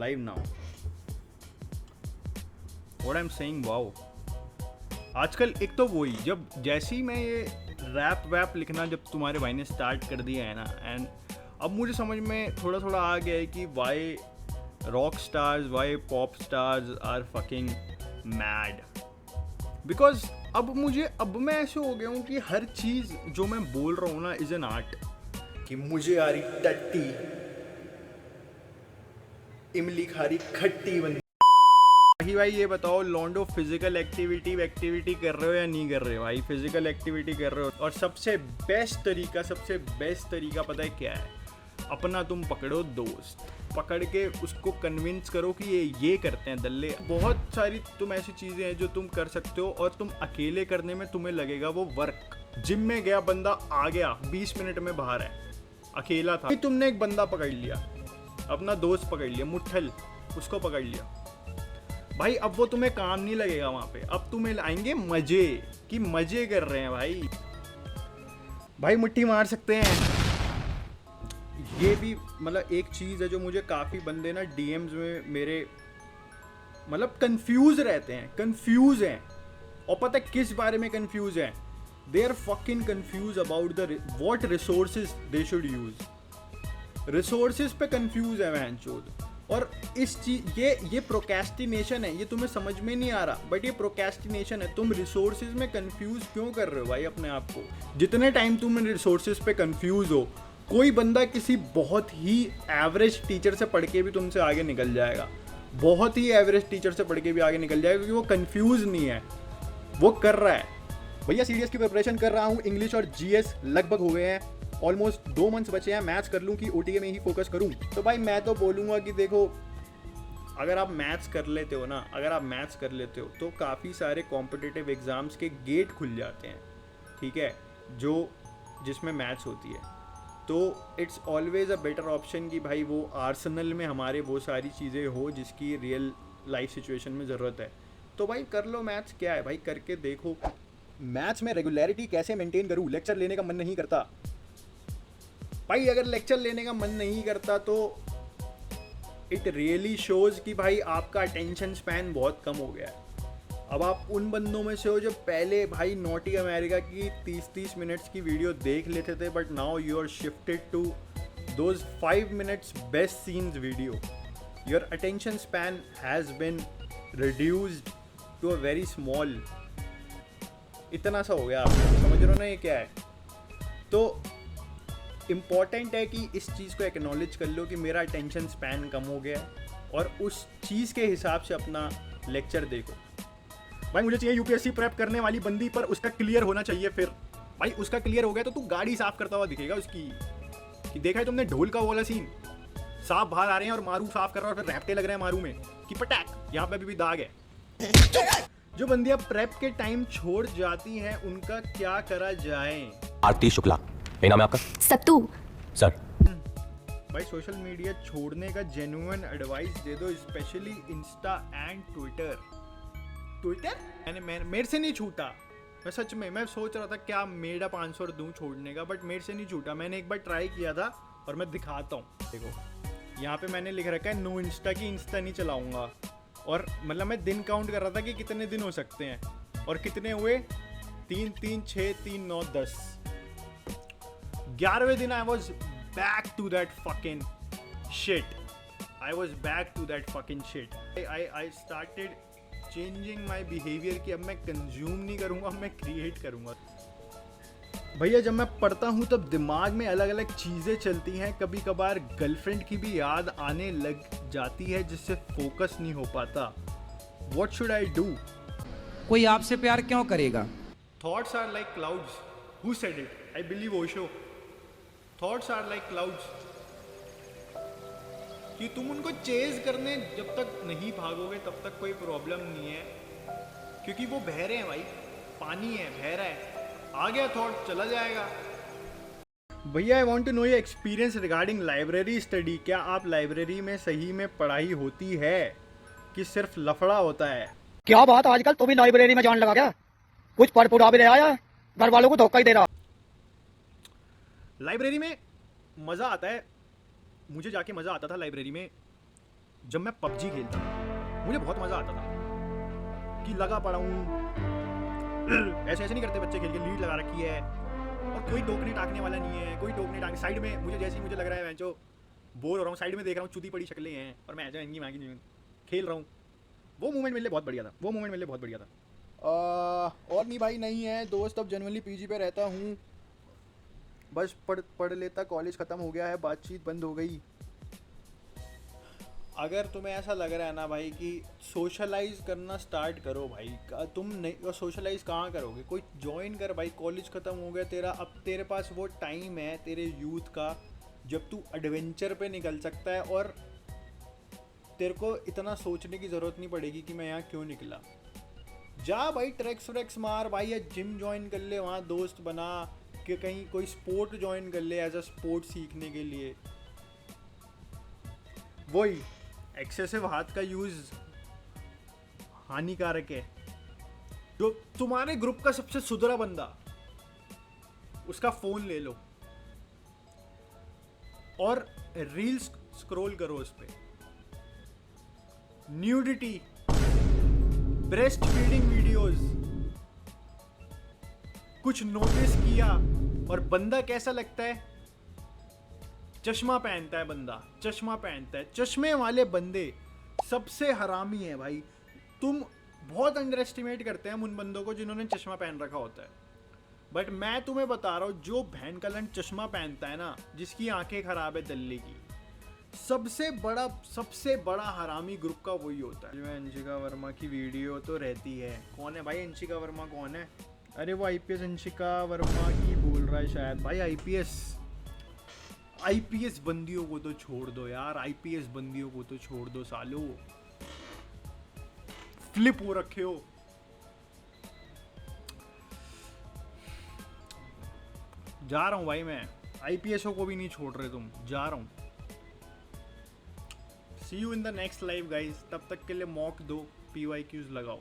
live now. What I'm saying, wow. आजकल एक तो वही, जब जैसे ही मैं ये रैप वैप लिखना जब तुम्हारे भाई ने स्टार्ट कर दिया है ना, एंड अब मुझे समझ में थोड़ा थोड़ा आ गया है कि why rock stars, why pop stars are fucking mad. Because अब मैं ऐसे हो गया हूँ कि हर चीज़ जो मैं बोल रहा हूँ ना इज़ एन आर्ट. कि मुझे आ रही टट्टी, इमली खा रही खट्टी बंदी. भाई ये बताओ, लॉन्डो फिजिकल एक्टिविटी कर रहे हो या नहीं कर रहे हो? भाई फिजिकल एक्टिविटी कर रहे हो, और सबसे बेस्ट तरीका पता है क्या है? अपना तुम पकड़ो दोस्त, पकड़ के उसको कन्विंस करो कि ये करते हैं दल्ले. बहुत सारी तुम ऐसी चीज़ें हैं जो तुम कर सकते हो, और तुम अकेले करने में तुम्हें लगेगा वो वर्क. जिम में गया बंदा, आ गया 20 मिनट में बाहर है, अकेला था. तुमने एक बंदा पकड़ लिया, अपना दोस्त पकड़ लिया, मुट्ठल, उसको पकड़ लिया. भाई अब वो तुम्हें काम नहीं लगेगा वहाँ पे, अब तुम्हें आएंगे मजे, कि मजे कर रहे हैं भाई मुट्ठी मार सकते हैं. ये भी मतलब एक चीज़ है जो मुझे काफ़ी बंदे ना डीएम्स में मेरे मतलब कंफ्यूज हैं. और पता है किस बारे में कंफ्यूज हैं? They are fucking confuse about the what resources they should use. Resources पे कंफ्यूज है वहनचोद. और इस चीज ये प्रोक्रेस्टिनेशन है, ये तुम्हें समझ में नहीं आ रहा, बट ये प्रोक्रेस्टिनेशन है. तुम रिसोर्सेज में कंफ्यूज क्यों कर रहे हो भाई अपने आप को? जितने टाइम तुम रिसोर्सेज पे कंफ्यूज हो, कोई बंदा किसी बहुत ही एवरेज टीचर से पढ़ के भी तुमसे आगे निकल जाएगा. बहुत ही एवरेज टीचर से पढ़ के भी आगे निकल जाएगा, क्योंकि वो कंफ्यूज नहीं है, वो कर रहा है. भैया सीडीएस की प्रिपरेशन कर रहा हूँ, इंग्लिश और जीएस लगभग हो गए हैं, ऑलमोस्ट 2 मंथ्स बचे हैं. मैथ्स कर लूँ कि ओटीए में ही फोकस करूँ? तो भाई मैं तो बोलूँगा कि देखो, अगर आप मैथ्स कर लेते हो तो काफ़ी सारे कॉम्पिटिटिव एग्ज़ाम्स के गेट खुल जाते हैं, ठीक है, जिसमें मैथ्स होती है. तो it's always a better option कि भाई वो आर्सेनल में हमारे वो सारी चीज़ें हो जिसकी रियल लाइफ सिचुएशन में ज़रूरत है. तो भाई कर लो मैथ्स, क्या है भाई, करके देखो. मैथ्स में रेगुलरिटी कैसे मेंटेन करूँ? लेक्चर लेने का मन नहीं करता. भाई अगर लेक्चर लेने का मन नहीं करता तो इट रियली शोज़ कि भाई आपका अटेंशन स्पैन बहुत कम हो गया है. अब आप उन बंदों में से हो जो पहले भाई नॉटी अमेरिका की 30-30 मिनट्स की वीडियो देख लेते थे, but now you are shifted to those 5 minutes best scenes video. Your attention span has been reduced to a very small. इतना सा हो गया, आप समझ रहे हो ना ये क्या है? तो इम्पॉर्टेंट है कि इस चीज़ को एक्नॉलेज कर लो कि मेरा अटेंशन स्पैन कम हो गया है, और उस चीज़ के हिसाब से अपना लेक्चर देखो. भाई मुझे चाहिए यूपीएससी प्रेप करने वाली बंदी, पर उसका क्लियर होना चाहिए. फिर भाई उसका क्लियर हो गया तो तू गाड़ी साफ करता हुआ दिखेगा उसकी, कि देखा है तुमने ढोल का वाला सीन, सांप बाहर आ रहे हैं और मारू साफ कर रहा है, और फिर रैपटे लग रहे हैं मारू में कि पटैक, यहाँ पे भी दाग है. जो बंदियां प्रेप के टाइम छोड़ जाती हैं उनका क्या करा जाए? आरती शुक्ला, क्या नाम है आपका? सत्तू सर. भाई सोशल मीडिया छोड़ने का जेन्युइन एडवाइस दे दो, स्पेशली इंस्टा एंड ट्विटर. मेरे से नहीं छूटा. मैं सच में मैं सोच रहा था क्या मेरा 500 दूं छोड़ने का, बट मेरे से नहीं छूटा. मैंने एक बार ट्राई किया था, और मैं दिखाता हूँ. देखो यहाँ पे मैंने लिख रखा है नो इंस्टा, की इंस्टा नहीं चलाऊंगा. और मतलब मैं दिन काउंट कर रहा था कि कितने दिन हो सकते हैं, और कितने हुए? 3, 3, 6, 3, 9, 10. 11वें दिन I was back to that fucking shit. I started changing my behavior कि अब मैं कंज्यूम नहीं करूँगा, अब मैं क्रिएट करूँगा. भैया जब मैं पढ़ता हूँ तब दिमाग में अलग अलग चीज़ें चलती हैं. कभी कभार गर्लफ्रेंड की भी याद आने लग जाती है, जिससे फोकस नहीं हो पाता. What should I do? कोई आपसे प्यार क्यों करेगा? Thoughts are like clouds. Who said it? I believe Osho. Thoughts are like clouds. कि तुम उनको चेज करने जब तक नहीं भागोगे तब तक कोई प्रॉब्लम नहीं है, क्योंकि वो बह रहे हैं भाई, पानी है, बह रहा है. आ गया थॉट, चला जाएगा. भैया I want to know your experience regarding library study. क्या आप लाइब्रेरी में सही में पढ़ाई होती है कि सिर्फ लफड़ा होता है? क्या बात, आजकल तो भी लाइब्रेरी में जान लगा क्या? कुछ पढ़ पुढ़ा भी ले आया, घर वालों को धोखा ही दे रहा. लाइब्रेरी में मज़ा आता है, मुझे जाके मज़ा आता था लाइब्रेरी में. जब मैं पबजी खेलता था मुझे बहुत मज़ा आता था कि लगा पड़ा हूँ, ऐसे ऐसे नहीं करते बच्चे खेल के, लीड लगा रखी है और कोई टोकने टाकने वाला नहीं है, कोई टोकने टाकने साइड में मुझे जैसे ही मुझे लग रहा है मैं जो बोर हो रहा हूँ, साइड में देख रहा हूँ चुदी पड़ी शक्लें हैं और मैं ऐसा इनकी मांगी खेल रहा हूँ। वो मोमेंट मेरे लिए बहुत बढ़िया था, वो मोमेंट मेरे लिए बहुत बढ़िया था। और नहीं भाई, नहीं है दोस्त, अब जनरली पीजी पे रहता हूँ, बस पढ़ लेता, कॉलेज ख़त्म हो गया है, बातचीत बंद हो गई। अगर तुम्हें ऐसा लग रहा है ना भाई कि सोशलाइज करना स्टार्ट करो भाई, तुम नहीं सोशलाइज कहाँ करोगे, कोई ज्वाइन कर भाई, कॉलेज ख़त्म हो गया तेरा, अब तेरे पास वो टाइम है तेरे यूथ का जब तू एडवेंचर पे निकल सकता है और तेरे को इतना सोचने की ज़रूरत नहीं पड़ेगी कि मैं यहाँ क्यों निकला। जा भाई, ट्रैक्स व्रैक्स मार भाई, या जिम ज्वाइन कर ले, वहाँ दोस्त बना, कि कहीं कोई स्पोर्ट ज्वाइन कर ले एज अ स्पोर्ट सीखने के लिए। वही एक्सेसिव हाथ का यूज हानिकारक है। जो तुम्हारे ग्रुप का सबसे सुधरा बंदा, उसका फोन ले लो और रील्स स्क्रॉल करो उस पे, न्यूडिटी, ब्रेस्ट फीडिंग वीडियोस, कुछ नोटिस किया और बंदा कैसा लगता है, चश्मा पहनता है बंदा, चश्मा पहनता है, चश्मे वाले बंदे सबसे हरामी है भाई। तुम बहुत अंडर एस्टिमेट करते हैं उन बंदों को जिन्होंने चश्मा पहन रखा होता है, बट मैं तुम्हें बता रहा हूँ जो बहन कलन चश्मा पहनता है ना, जिसकी आंखें खराब है दल्ले की, सबसे बड़ा हरामी ग्रुप का वही होता है। जो अंशिका वर्मा की वीडियो तो रहती है, कौन है भाई अंशिका वर्मा, कौन है? अरे वो आईपीएस अंशिका वर्मा की बोल रहा है शायद भाई। आईपीएस बंदियों को तो छोड़ दो यार, आईपीएस बंदियों को तो छोड़ दो सालो, फ्लिप हो रखे हो। जा रहा हूं भाई मैं, आईपीएसओ को भी नहीं छोड़ रहे तुम, जा रहा हूं। See you in the next live guys, तब तक के लिए मॉक दो, पीवाईक्यूज लगाओ।